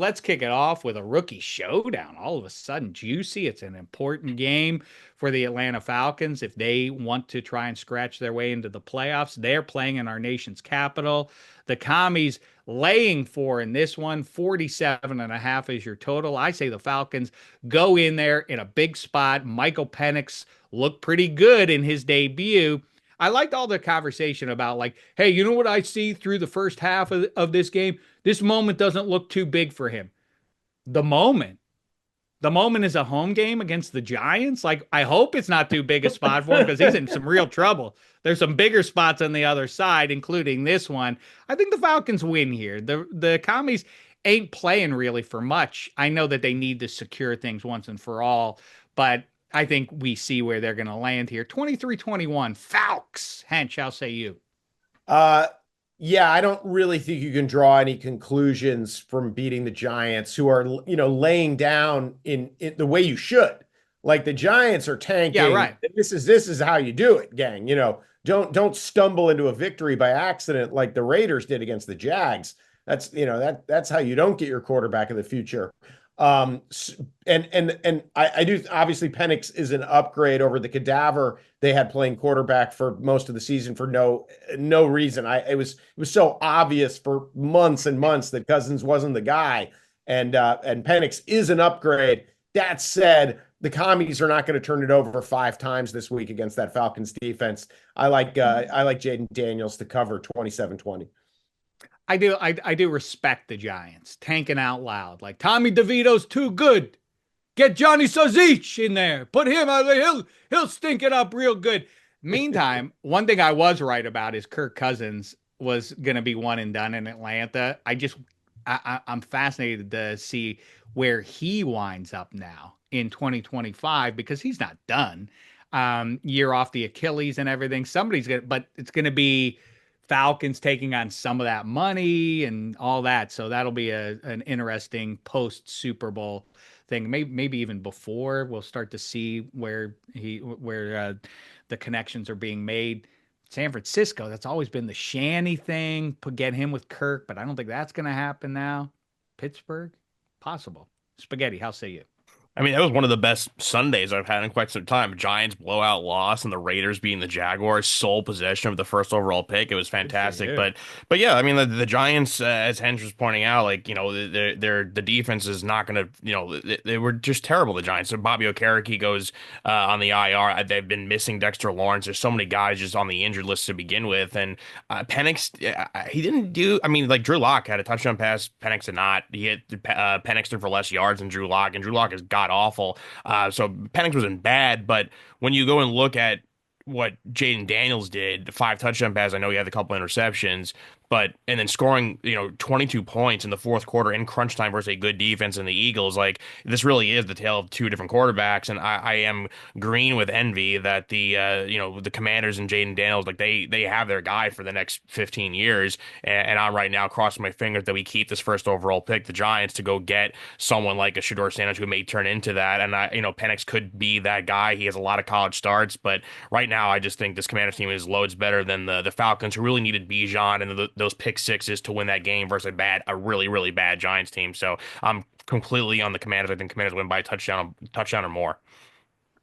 Let's kick it off with a rookie showdown. All of a sudden, juicy. It's an important game for the Atlanta Falcons. If they want to try and scratch their way into the playoffs, they're playing in our nation's capital. The commies laying four in this one, 47.5 is your total. I say the Falcons go in there in a big spot. Michael Penix looked pretty good in his debut. I liked all the conversation about, like, hey, you know what I see through the first half of this game? This moment doesn't look too big for him. The moment. The moment is a home game against the Giants. Like, I hope it's not too big a spot for him because he's in some real trouble. There's some bigger spots on the other side, including this one. I think the Falcons win here. The commies ain't playing really for much. I know that they need to secure things once and for all, but I think we see where they're going to land here. 23-21, Falcons. Hench, how say you? Uh, yeah, I don't really think you can draw any conclusions from beating the Giants, who are, laying down in the way you should. Like the Giants are Yeah, tanking. right. This is how you do it, gang. Don't stumble into a victory by accident like the Raiders did against the Jags. That's how you don't get your quarterback of the future. And I do, obviously Penix is an upgrade over the cadaver they had playing quarterback for most of the season for no reason. It was so obvious for months and months that Cousins wasn't the guy, and Penix is an upgrade. That said, the commies are not going to turn it over 5 times this week against that Falcons defense. I like Jaden Daniels to cover 27-20. I do respect the Giants tanking out loud. Like, Tommy DeVito's too good. Get Johnny Sozich in there. Put him out there. He'll stink it up real good. Meantime, one thing I was right about is Kirk Cousins was going to be one and done in Atlanta. I'm fascinated to see where he winds up now in 2025 because he's not done. Year off the Achilles and everything. But it's going to be Falcons taking on some of that money and all that. So that'll be an interesting post Super Bowl thing. Maybe even before we'll start to see where the connections are being made. San Francisco, that's always been the Shanny thing. Get him with Kirk, but I don't think that's going to happen now. Pittsburgh, possible. Spaghetti, how say you? I mean, that was one of the best Sundays I've had in quite some time. Giants blowout loss and the Raiders beating the Jaguars, sole possession of the first overall pick. It was Good for fantastic. you. But yeah, I mean, the Giants, as Hench was pointing out, like, the defense is not going to, they were just terrible, the Giants. So Bobby Okereke goes on the IR. They've been missing Dexter Lawrence. There's so many guys just on the injured list to begin with. And Penix, he didn't do, I mean, like Drew Lock had a touchdown pass. Penix did not. He hit Penix threw for less yards than Drew Lock, and Drew Lock has got awful. So Penix wasn't bad, but when you go and look at what Jaden Daniels did, the 5 touchdown passes, I know he had a couple interceptions, but and then scoring, 22 points in the fourth quarter in crunch time versus a good defense in the Eagles, like this really is the tale of two different quarterbacks. And I am green with envy that the Commanders and Jaden Daniels, like they have their guy for the next 15 years. And I'm right now crossing my fingers that we keep this first overall pick, the Giants, to go get someone like a Shador Sanders who may turn into that. And Penix could be that guy. He has a lot of college starts, but right now I just think this Commanders team is loads better than the Falcons, who really needed Bijan and those pick sixes to win that game versus a really, really bad Giants team. So I'm completely on the Commanders. I think Commanders win by a touchdown or more.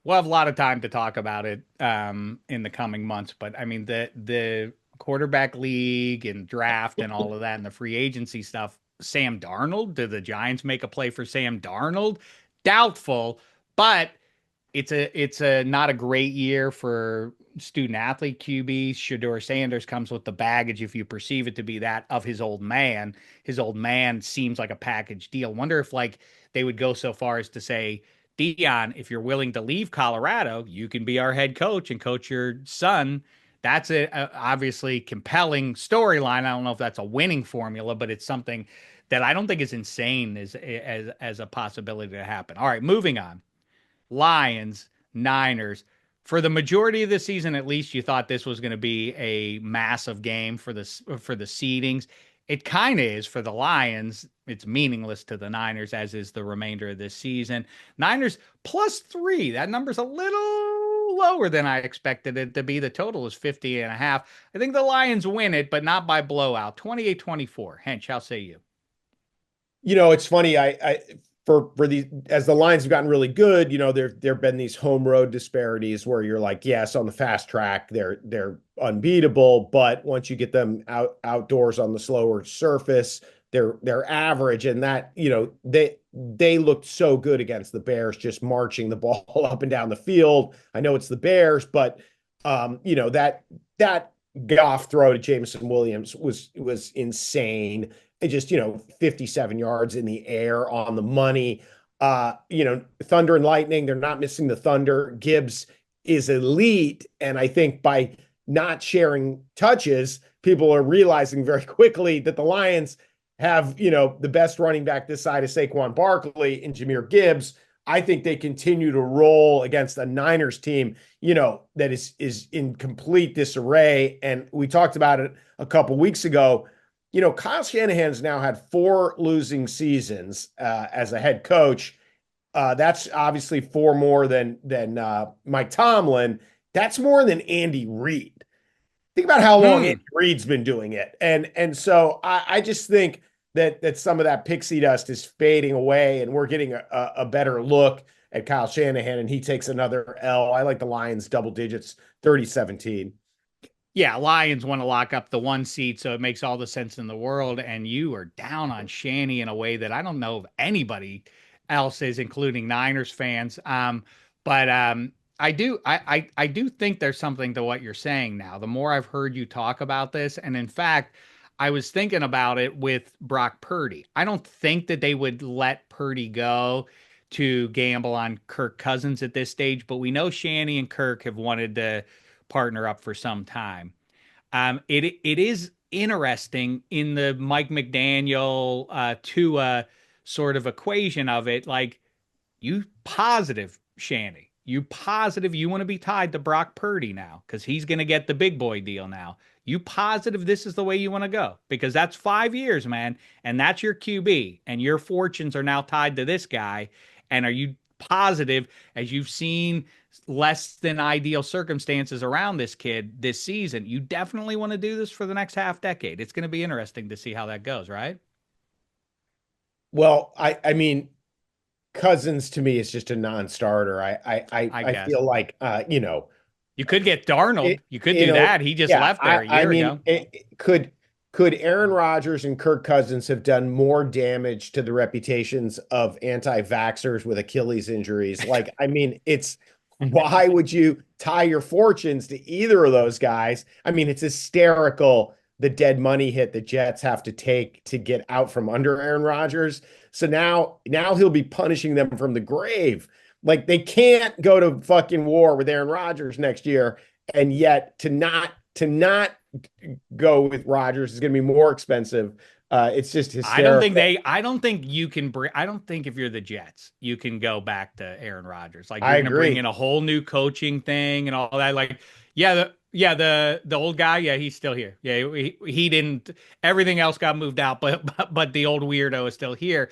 We'll have a lot of time to talk about it in the coming months, but I mean the quarterback league and draft and all of that and the free agency stuff. Sam Darnold, did the Giants make a play for Sam Darnold? Doubtful, but it's a not a great year for student athlete QBs. Shador Sanders comes with the baggage, if you perceive it to be that, of his old man. His old man seems like a package deal. Wonder if, like, they would go so far as to say, Dion, if you're willing to leave Colorado, you can be our head coach and coach your son. That's a obviously compelling storyline. I don't know if that's a winning formula, but it's something that I don't think is insane as a possibility to happen. All right, moving on. Lions, Niners. For the majority of the season, at least, you thought this was going to be a massive game for the seedings. It kind of is for the Lions. It's meaningless to the Niners, as is the remainder of this season. Niners +3. That number's a little lower than I expected it to be. The total is 50.5. I think the Lions win it, but not by blowout. 28-24. Hench, how say you? It's funny. I for these as the lines have gotten really good, there've been these home road disparities where you're like, yes, on the fast track, they're unbeatable, but once you get them outdoors on the slower surface, they're average. And that, they looked so good against the Bears, just marching the ball up and down the field. I know it's the Bears, but that Goff throw to Jameson Williams was insane. It just, 57 yards in the air on the money. Thunder and lightning, they're not missing the thunder. Gibbs is elite. And I think by not sharing touches, people are realizing very quickly that the Lions have, the best running back this side of Saquon Barkley and Jahmyr Gibbs. I think they continue to roll against a Niners team, that is in complete disarray. And we talked about it a couple weeks ago. Kyle Shanahan's now had 4 losing seasons as a head coach. That's obviously 4 more than Mike Tomlin. That's more than Andy Reid. Think about how long Andy Reid's been doing it, and so I just think that some of that pixie dust is fading away, and we're getting a better look at Kyle Shanahan, and he takes another L. I like the Lions double digits, 30-17. Yeah, Lions want to lock up the 1 seat, so it makes all the sense in the world. And you are down on Shanny in a way that I don't know if anybody else is, including Niners fans. But I do think there's something to what you're saying now. The more I've heard you talk about this, and in fact, I was thinking about it with Brock Purdy. I don't think that they would let Purdy go to gamble on Kirk Cousins at this stage, but we know Shanny and Kirk have wanted to partner up for some time. It is interesting in the Mike McDaniel Tua sort of equation of it. Like, you positive, Shanny, you positive you want to be tied to Brock Purdy now because he's going to get the big boy deal now. You positive this is the way you want to go because that's 5 years, man, and that's your QB, and your fortunes are now tied to this guy. And are you positive, as you've seen less than ideal circumstances around this kid this season, you definitely want to do this for the next half decade? It's going to be interesting to see how that goes, right? Well, I mean, Cousins to me is just a non-starter. I I guess feel like you could get Darnold. it, You could do that. He just yeah. left there a I year mean, ago. could Aaron Rodgers and Kirk Cousins have done more damage to the reputations of anti-vaxxers with Achilles injuries? Like, I mean, it's why would you tie your fortunes to either of those guys? I mean, it's hysterical the dead money hit the Jets have to take to get out from under Aaron Rodgers. So now he'll be punishing them from the grave. Like, they can't go to fucking war with Aaron Rodgers next year, and yet to not go with Rodgers is going to be more expensive. It's just hysterical. I don't think you can bring. I don't think if you're the Jets, you can go back to Aaron Rodgers. Like, I you're going to bring agree. in a whole new coaching thing and all that. Like, the old guy, yeah, he's still here. Yeah, he didn't. Everything else got moved out, but the old weirdo is still here.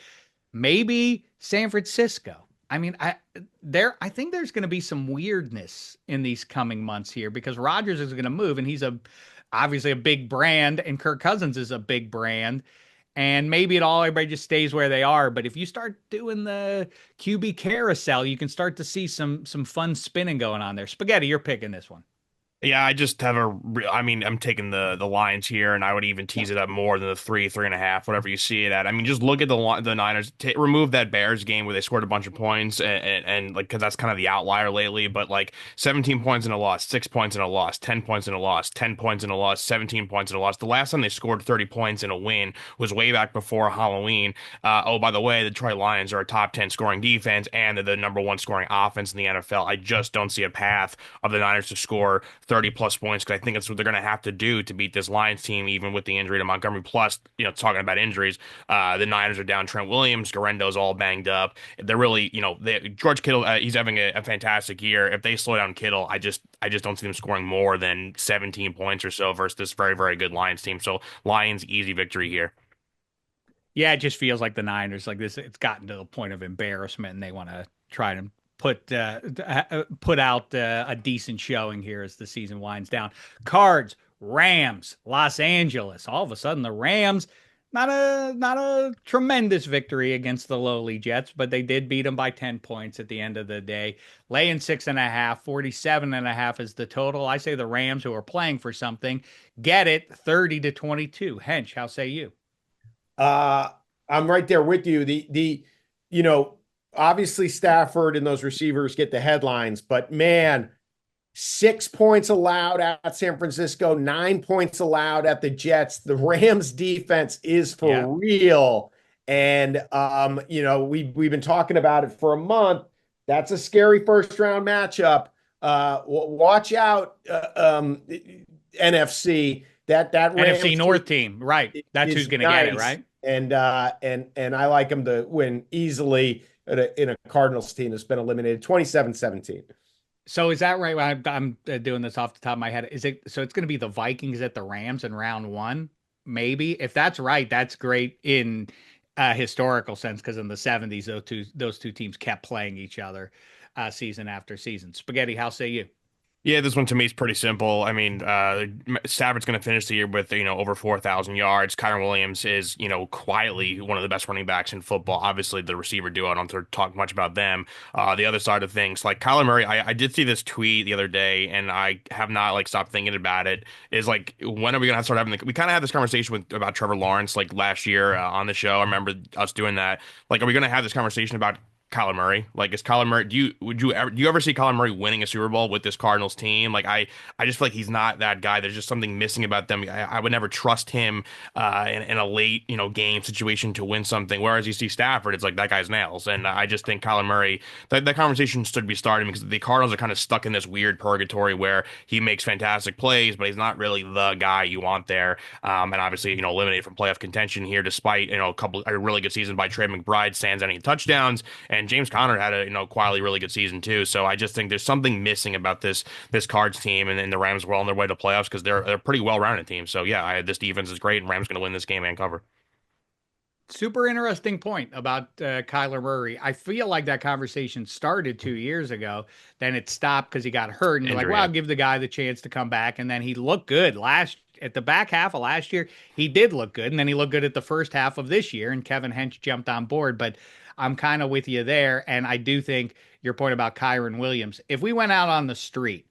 Maybe San Francisco. I mean, I think there's going to be some weirdness in these coming months here because Rodgers is going to move, and he's obviously a big brand, and Kirk Cousins is a big brand. And maybe everybody just stays where they are. But if you start doing the QB carousel, you can start to see some fun spinning going on there. Spaghetti, you're picking this one. Yeah, I just have I mean, I'm taking the Lions here, and I would even tease it up more than the 3.5, whatever you see it at. I mean, just look at the Niners. Remove that Bears game where they scored a bunch of points, and like, because that's kind of the outlier lately. But like 17 points in a loss, 6 points in a loss, 10 points in a loss, 10 points in a loss, 17 points in a loss. The last time they scored 30 points in a win was way back before Halloween. Oh, by the way, the Detroit Lions are a top 10 scoring defense, and they're the number 1 scoring offense in the NFL. I just don't see a path of the Niners to score 30 plus points because I think that's what they're going to have to do to beat this Lions team, even with the injury to Montgomery. Plus, talking about injuries, the Niners are down Trent Williams, Garendo's all banged up. They're really, George Kittle, he's having a fantastic year. If they slow down Kittle, I just don't see them scoring more than 17 points or so versus this very, very good Lions team. So Lions, easy victory here. Yeah, it just feels like the Niners, like this, it's gotten to the point of embarrassment, and they want to try to put out a decent showing here as the season winds down. Cards, Rams, Los Angeles. All of a sudden, the Rams, Not a tremendous victory against the lowly Jets, but they did beat them by 10 points at the end of the day. Laying 6.5, 47.5 is the total. I say the Rams, who are playing for something, get it 30-22. Hench, how say you? Uh, I'm right there with you. You know, obviously Stafford and those receivers get the headlines, but man, 6 points allowed at San Francisco, 9 points allowed at the Jets. The Rams defense is Yeah. for real. And we've been talking about it for a month. That's a scary first round matchup. Watch out, NFC. That NFC Rams team North team, right? That's who's is going to get it, nice, right? and I like them to win easily in a Cardinals team that's been eliminated 27-17. So is that right? I'm doing this off the top of my head. Is it so? It's going to be the Vikings at the Rams in round one, maybe. If that's right, that's great in historical sense because in the '70s, those two teams kept playing each other season after season. Spaghetti, how say you? Yeah, this one to me is pretty simple. I mean, Stafford's going to finish the year with, over 4,000 yards. Kyren Williams is, quietly one of the best running backs in football. Obviously, the receiver duo, I don't have to talk much about them. The other side of things, like Kyler Murray, I did see this tweet the other day, and I have not like stopped thinking about it. Is like, when are we going to start having we kind of had this conversation about Trevor Lawrence like last year on the show. I remember us doing that. Like, are we going to have this conversation about Kyler Murray? Like, is Kyler Murray? Do you ever see Kyler Murray winning a Super Bowl with this Cardinals team? Like, I just feel like he's not that guy. There's just something missing about them. I would never trust him in a late game situation to win something. Whereas you see Stafford, it's like that guy's nails. And I just think Kyler Murray. That conversation should be starting because the Cardinals are kind of stuck in this weird purgatory where he makes fantastic plays, but he's not really the guy you want there. And obviously, eliminated from playoff contention here, despite a really good season by Trey McBride, sans any touchdowns. And James Conner had a quietly really good season too. So I just think there's something missing about this Cards team, and the Rams were on their way to playoffs because they're a pretty well-rounded team. So yeah, this defense is great, and Rams going to win this game and cover. Super interesting point about Kyler Murray. I feel like that conversation started 2 years ago. Then it stopped because he got hurt, and you're like, Injury, well, yeah. I'll give the guy the chance to come back. And then he looked good last at the back half of last year. He did look good, and then he looked good at the first half of this year. And Kevin Hench jumped on board, but I'm kind of with you there. And I do think your point about Kyron Williams. If we went out on the street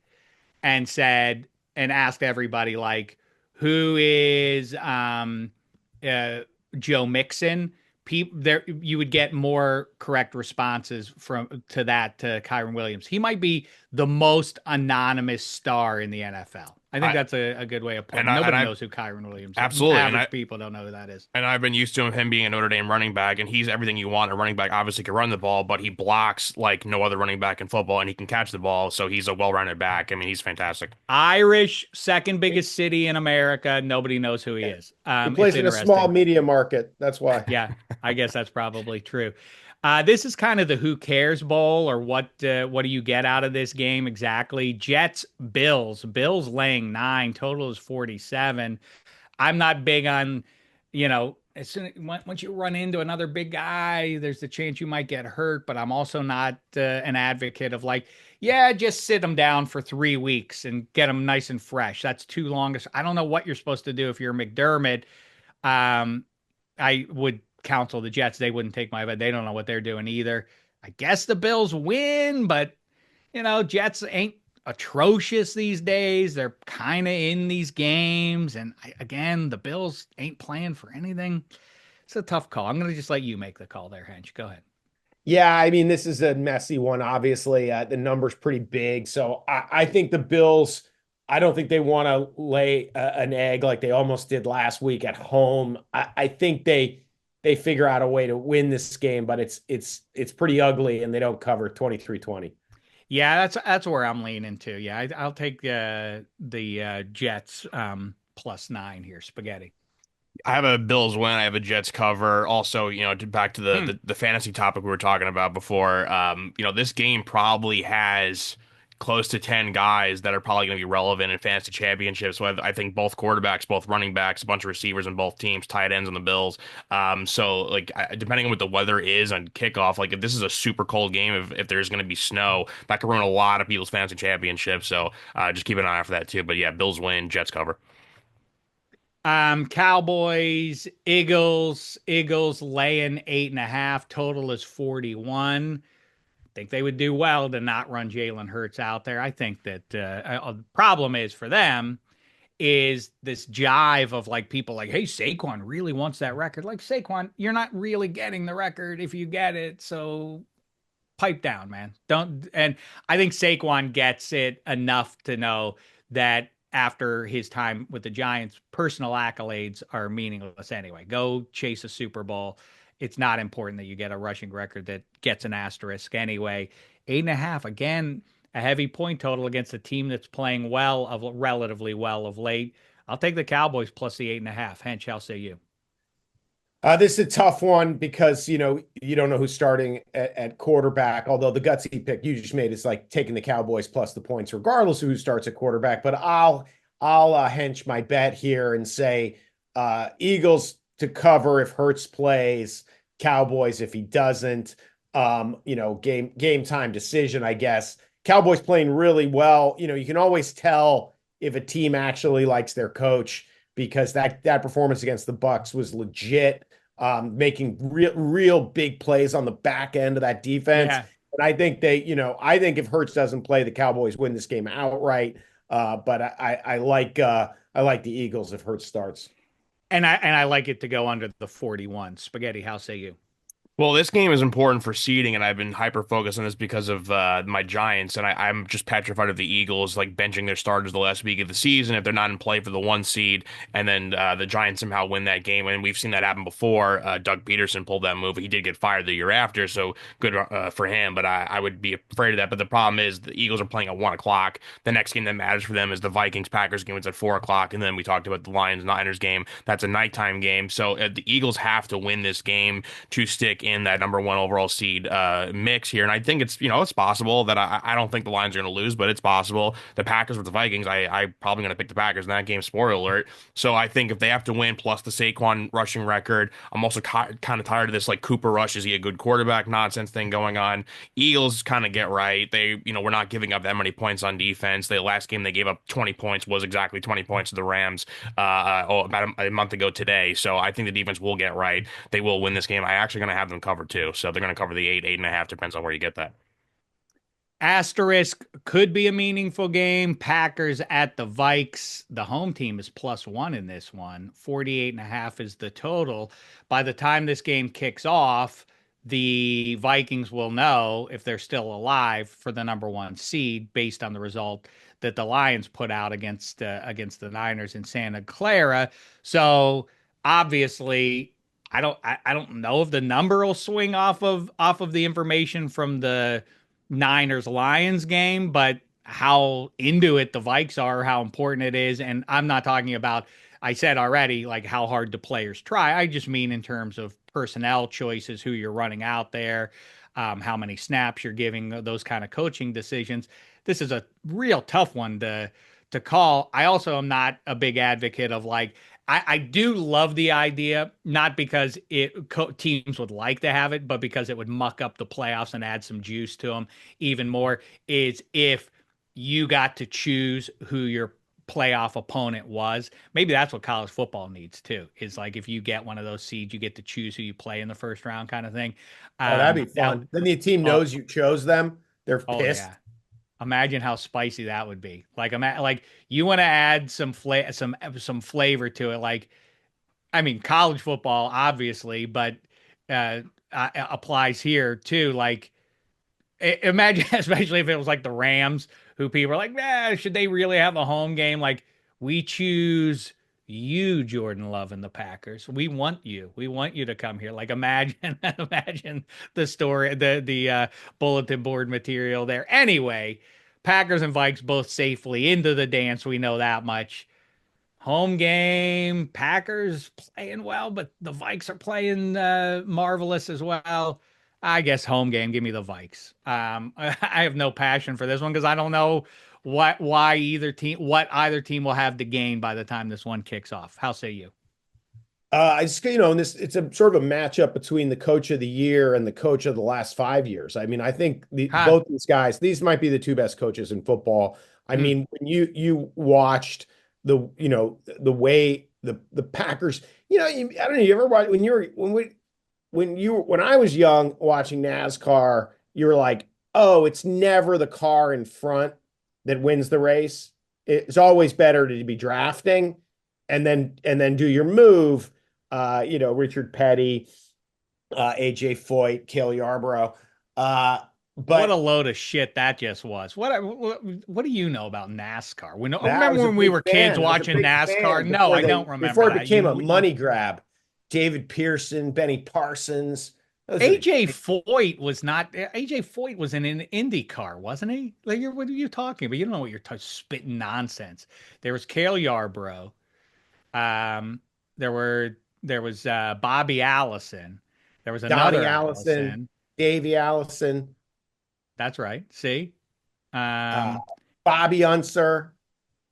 and said and asked everybody like, who is uh Joe Mixon, people there you would get more correct responses from to that to Kyron Williams. He might be the most anonymous star in the NFL. I think I that's a good way of putting and it. I and Nobody I knows who Kyron Williams is. absolutely and I Average people don't know who that is. and I've been used to him being a Notre Dame running back, and he's everything you want. A running back obviously can run the ball, but he blocks like no other running back in football, and he can catch the ball. So he's a well-rounded back. I mean, he's fantastic. Irish, second biggest city in America. Nobody knows who he is. He It's plays in a small interesting. media market. That's why. Yeah, I guess that's probably true. This is kind of the who cares bowl, or what do you get out of this game exactly? Jets, Bills. Bills laying 9, total is 47. I'm not big on, as soon once you run into another big guy, there's the chance you might get hurt. But I'm also not an advocate of like, yeah, just sit them down for 3 weeks and get them nice and fresh. That's too long. I don't know what you're supposed to do if you're McDermott. Um, I would counsel the Jets. They wouldn't take my bet. They don't know what they're doing either. I guess the Bills win, but Jets ain't atrocious these days. They're kind of in these games. And again, the Bills ain't playing for anything. It's a tough call. I'm going to just let you make the call there, Hench. Go ahead. Yeah, I mean, this is a messy one. Obviously, the number's pretty big. So I think the Bills, I don't think they want to lay an egg like they almost did last week at home. I think they figure out a way to win this game, but it's pretty ugly, and they don't cover 23-20. Yeah, that's where I'm leaning to. Yeah, I'll take the Jets +9 here. Spaghetti. I have a Bills win. I have a Jets cover. Also, back to the, Hmm. the fantasy topic we were talking about before. This game probably has close to 10 guys that are probably going to be relevant in fantasy championships. So I think both quarterbacks, both running backs, a bunch of receivers in both teams, tight ends on the Bills. So like depending on what the weather is on kickoff, like if this is a super cold game, if there's going to be snow, that could ruin a lot of people's fantasy championships. So just keep an eye out for that too. But yeah, Bills win, Jets cover. Cowboys, Eagles laying 8.5. Total is 41. Think they would do well to not run Jalen Hurts out there. I think that the problem is for them is this jive of like people like, hey, Saquon really wants that record. Like Saquon, you're not really getting the record if you get it. So pipe down, man. Don't. And I think Saquon gets it enough to know that after his time with the Giants, personal accolades are meaningless anyway. Go chase a Super Bowl. It's not important that you get a rushing record that gets an asterisk anyway. 8.5, again, a heavy point total against a team that's playing well, of relatively well of late. I'll take the Cowboys plus the 8.5. Hench, how say you? This is a tough one because you don't know who's starting at quarterback. Although the gutsy pick you just made is like taking the Cowboys plus the points, regardless of who starts at quarterback. But I'll hench my bet here and say Eagles to cover if Hurts plays, Cowboys if he doesn't. Game time decision, I guess. Cowboys playing really well. You can always tell if a team actually likes their coach because that performance against the Bucks was legit, making real big plays on the back end of that defense. Yeah. And I think I think if Hurts doesn't play, the Cowboys win this game outright. But I like the Eagles if Hurts starts. And I like it to go under the 41. Spaghetti, how say you? Well, this game is important for seeding, and I've been hyper focused on this because of my Giants, and I'm just petrified of the Eagles like benching their starters the last week of the season if they're not in play for the 1 seed, and then the Giants somehow win that game, and we've seen that happen before. Doug Peterson pulled that move. He did get fired the year after, so good for him. But I would be afraid of that. But the problem is the Eagles are playing at 1 o'clock. The next game that matters for them is the Vikings Packers game. It's at 4 o'clock, and then we talked about the Lions Niners game. That's a nighttime game. So the Eagles have to win this game to stick in that number one overall seed mix here. And I think it's possible that I don't think the Lions are going to lose, but it's possible. The Packers with the Vikings, I'm probably going to pick the Packers in that game, spoiler alert. So I think if they have to win plus the Saquon rushing record, I'm also kind of tired of this like Cooper Rush, is he a good quarterback nonsense thing going on. Eagles kind of get right. We're not giving up that many points on defense. The last game they gave up 20 points was exactly 20 points to the Rams about a month ago today. So I think the defense will get right. They will win this game. I actually going to have them covered too. So they're going to cover the 8.5. Depends on where you get that. Asterisk could be a meaningful game. Packers at the Vikes. The home team is +1 in this one. 48.5 is the total. By the time this game kicks off, the Vikings will know if they're still alive for the number one seed based on the result that the Lions put out against the Niners in Santa Clara. So obviously, I don't know if the number will swing off of the information from the Niners Lions game, but how into it the Vikes are, how important it is. And I'm not talking about, I said already, like how hard the players try. I just mean in terms of personnel choices, who you're running out there, how many snaps you're giving, those kind of coaching decisions. This is a real tough one to call. I also am not a big advocate of like, I do love the idea, not because teams would like to have it, but because it would muck up the playoffs and add some juice to them even more, is if you got to choose who your playoff opponent was. Maybe that's what college football needs too, is like if you get one of those seeds, you get to choose who you play in the first round kind of thing. Oh, that'd be fun. Then the team knows you chose them. They're Oh pissed. yeah. Imagine how spicy that would be. Like you want to add some flavor to it. Like, I mean, college football obviously, but applies here too. Like, imagine, especially if it was like the Rams, who people are like, should they really have a home game? Like, we choose you, Jordan Love and the Packers. We want you. We want you to come here. Like, imagine, imagine the story, the bulletin board material there. Anyway, Packers and Vikes both safely into the dance. We know that much. Home game, Packers playing well, but the Vikes are playing marvelous as well. I guess home game, give me the Vikes. I have no passion for this one because I don't know what either team will have to gain by the time this one kicks off. How say you? I just, in this, it's a sort of a matchup between the coach of the year and the coach of the last 5 years. I mean, I think both these guys, these might be the two best coaches in football. I mean, when you watched the way the Packers. I don't know. You ever watch when I was young watching NASCAR, you were like, oh, it's never the car in front that wins the race. It's always better to be drafting and then do your move. Richard Petty, AJ Foyt, Cale Yarborough. Uh, What a but load of shit that just was. What do you know about NASCAR? I Remember was a when we big were kids fan. I was a watching big NASCAR? fan No, I don't remember before it that. became a money grab. David Pearson, Benny Parsons. Those are the AJ Foyt was not. AJ Foyt was in an IndyCar, wasn't he? Like, what are you talking about? You don't know what you're spitting nonsense. There was Cale Yarborough. Um, there was Bobby Allison. There was Donnie another Allison, Allison. Davey Allison, That's right. See, uh, um, Bobby Unser,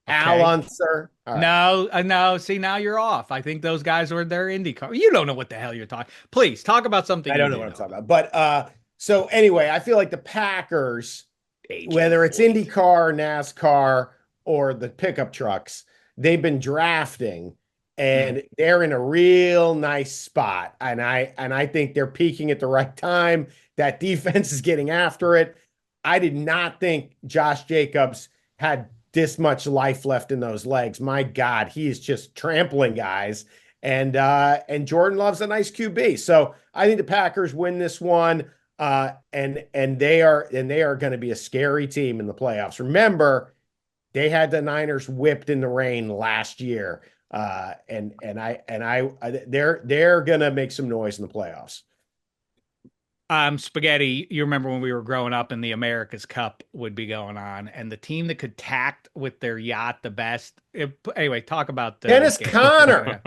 Al okay. Unser. All right. No, no. See, now you're off. I think those guys were their IndyCar. You don't know what the hell you're talking. Please talk about something I you don't know do what I'm know talking about. about. But so anyway, I feel like the Packers, AJ whether it's Foyt. IndyCar, NASCAR, or the pickup trucks, they've been drafting Mm. and they're in a real nice spot. And I think they're peaking at the right time. That defense is getting after it. I did not think Josh Jacobs had this much life left in those legs. My God, he is just trampling guys. And Jordan Love's a nice QB. So I think the Packers win this one. And they are going to be a scary team in the playoffs. Remember, they had the Niners whipped in the rain last year. They're going to make some noise in the playoffs. Spaghetti, you remember when we were growing up and the America's Cup would be going on, and the team that could tact with their yacht the best. Anyway, talk about the Dennis game. Conner.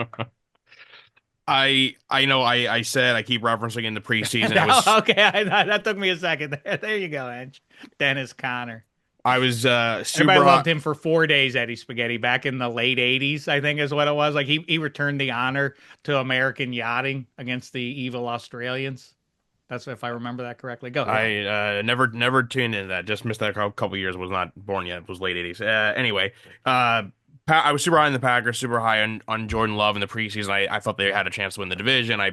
I know I said I keep referencing in the preseason. It No, was okay, that took me a second. There you go, Hench. Dennis Conner. I was Everybody super loved him for 4 days, Eddie Spaghetti, back in the late 80s, I think is what it was. Like he returned the honor to American yachting against the evil Australians. That's if I remember that correctly. Go ahead. I never tuned into that. Just missed that couple years. Was not born yet. It was late 80s. Anyway, uh, I was super high on the Packers, super high on Jordan Love in the preseason. I thought they had a chance to win the division. I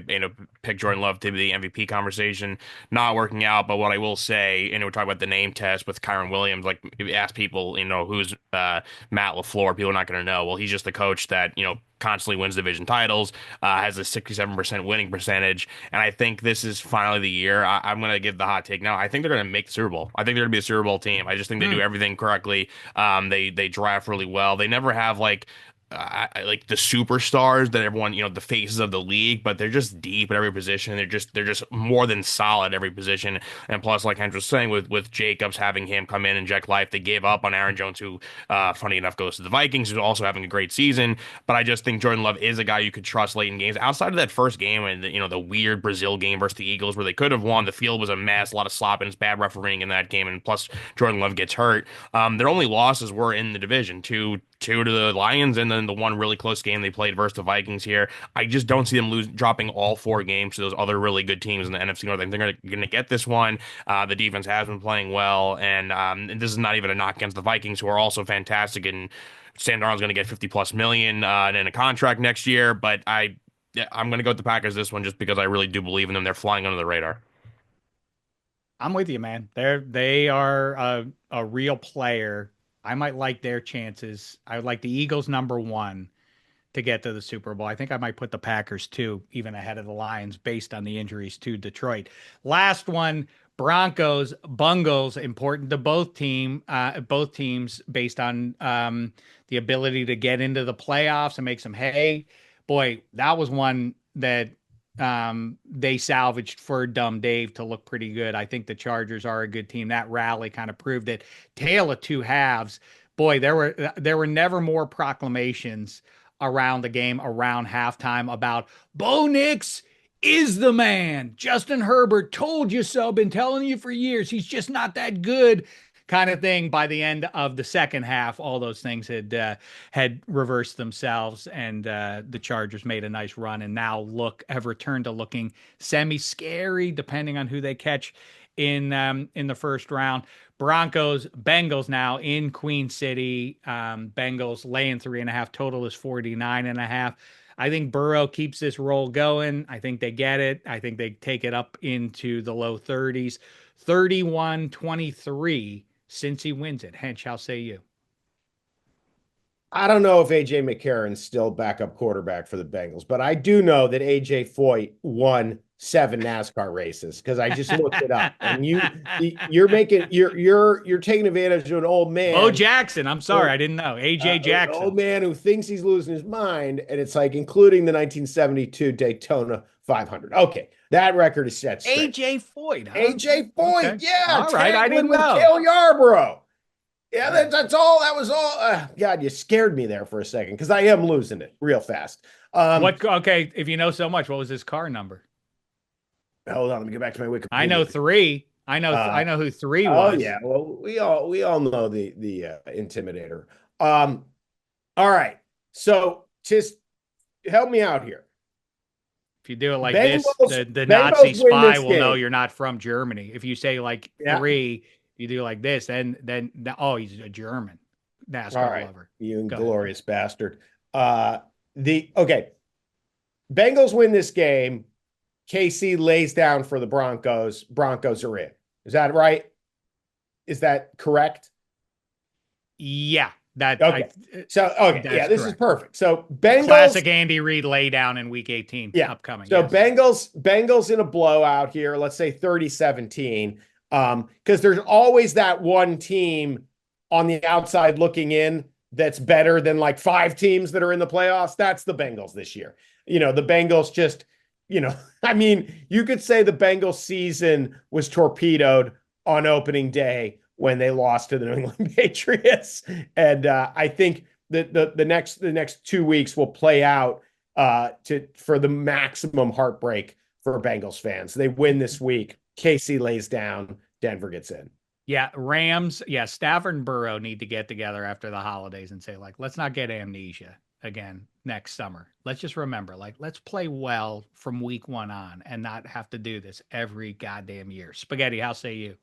picked Jordan Love to be the MVP conversation. Not working out, but what I will say, and we're talking about the name test with Kyron Williams. Like if you ask people, who's Matt LaFleur, people are not going to know. Well, he's just the coach that constantly wins division titles, has a 67% winning percentage, and I think this is finally the year. I'm going to give the hot take now. I think they're going to make the Super Bowl. I think they're going to be a Super Bowl team. I just think they do Mm. everything correctly. They draft really well. They never have like the superstars that everyone, the faces of the league, but they're just deep at every position. They're just more than solid at every position. And plus, like Henry was saying, with Jacobs having him come in and inject life, they gave up on Aaron Jones, who, funny enough, goes to the Vikings, who's also having a great season. But I just think Jordan Love is a guy you could trust late in games. Outside of that first game and the weird Brazil game versus the Eagles, where they could have won, the field was a mess, a lot of sloppiness, bad refereeing in that game, and plus Jordan Love gets hurt. Their only losses were in the division, two to the Lions, and then the one really close game they played versus the Vikings here. I just don't see them dropping all four games to those other really good teams in the NFC North. I think they're going to get this one. The defense has been playing well, and this is not even a knock against the Vikings, who are also fantastic. And Sam Darnold's going to get 50 plus million in a contract next year. But I'm going to go with the Packers this one just because I really do believe in them. They're flying under the radar. I'm with you, man. They are a real player. I might like their chances. I would like the Eagles number one to get to the Super Bowl. I think I might put the Packers two, even ahead of the Lions, based on the injuries to Detroit. Last one, Broncos, Bungles, important to both teams, based on the ability to get into the playoffs and make some hay. Boy, that was one that they salvaged for Dumb Dave to look pretty good. I think the Chargers are a good team. That rally kind of proved it. Tale of two halves. Boy, there were never more proclamations around the game around halftime about Bo Nix is the man. Justin Herbert told you so. Been telling you for years. He's just not that good. kind of thing. By the end of the second half, all those things had reversed themselves, and the Chargers made a nice run, and now have returned to looking semi-scary, depending on who they catch in the first round. Broncos, Bengals now in Queen City. Bengals laying 3.5. Total is 49.5. I think Burrow keeps this roll going. I think they get it. I think they take it up into the low 30s. 31-23 since he wins it. Hench, how say you? I don't know if AJ McCarron's still backup quarterback for the Bengals, but I do know that AJ Foyt won 7 NASCAR races because I just looked it up. And you're taking advantage of an old Bo man. Jackson. I'm sorry, I didn't know. AJ An Jackson. old man who thinks he's losing his mind, and it's like including the 1972 Daytona 500. Okay, that record is set straight. AJ Foyt, huh? AJ Foyt, Okay. yeah, All right, I tagged didn't with know. Cale Yarborough. Yeah, that's all. That was all. God, you scared me there for a second because I am losing it real fast. What? Okay, if you know so much, what was his car number? Hold on, let me get back to my Wikipedia. I know 3. I know who 3 Oh was. yeah, well we all know the Intimidator. All right, so just help me out here. If you do it like Bengals, this, the Nazi Bengals win spy this will know game. you're not from Germany. If you say like Yeah. 3, you do like this, then oh, he's a German All NASCAR right, lover. you Go ahead. inglorious bastard. Okay, Bengals win this game. KC lays down for the Broncos. Broncos are in. Is that right? Is that correct? Yeah, Okay. Yeah, this is correct. perfect. So Bengals, Classic Andy Reid lay down in Week 18. yeah. Upcoming. So Yes. Bengals in a blowout here. Let's say 30-17. Because there's always that one team on the outside looking in that's better than like 5 teams that are in the playoffs. That's the Bengals this year. The Bengals just, I mean, you could say the Bengals season was torpedoed on opening day when they lost to the New England Patriots. And I think that the next 2 weeks will play out for the maximum heartbreak for Bengals fans. They win this week. KC lays down. Denver gets in. Yeah, Rams. Yeah, Stafford and Burrow need to get together after the holidays and say, like, let's not get amnesia again next summer. Let's just remember, like, let's play well from week 1 on and not have to do this every goddamn year. Spaghetti, how say you?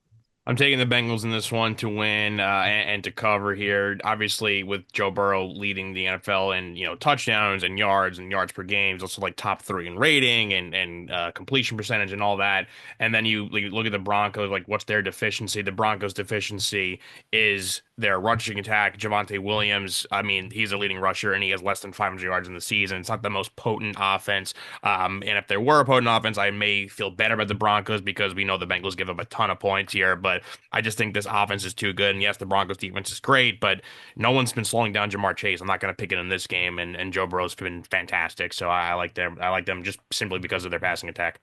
I'm taking the Bengals in this one to win and to cover here. Obviously, with Joe Burrow leading the NFL in touchdowns and yards per game, he's also like top 3 in rating and completion percentage and all that. And then you look at the Broncos, like what's their deficiency? The Broncos' deficiency is their rushing attack. Javonte Williams, I mean, he's a leading rusher and he has less than 500 yards in the season. It's not the most potent offense. And if there were a potent offense, I may feel better about the Broncos because we know the Bengals give up a ton of points here, but I just think this offense is too good. And yes, the Broncos defense is great, but no one's been slowing down Jamar Chase. I'm not going to pick it in this game. And Joe Burrow's been fantastic. So I like them. I like them just simply because of their passing attack.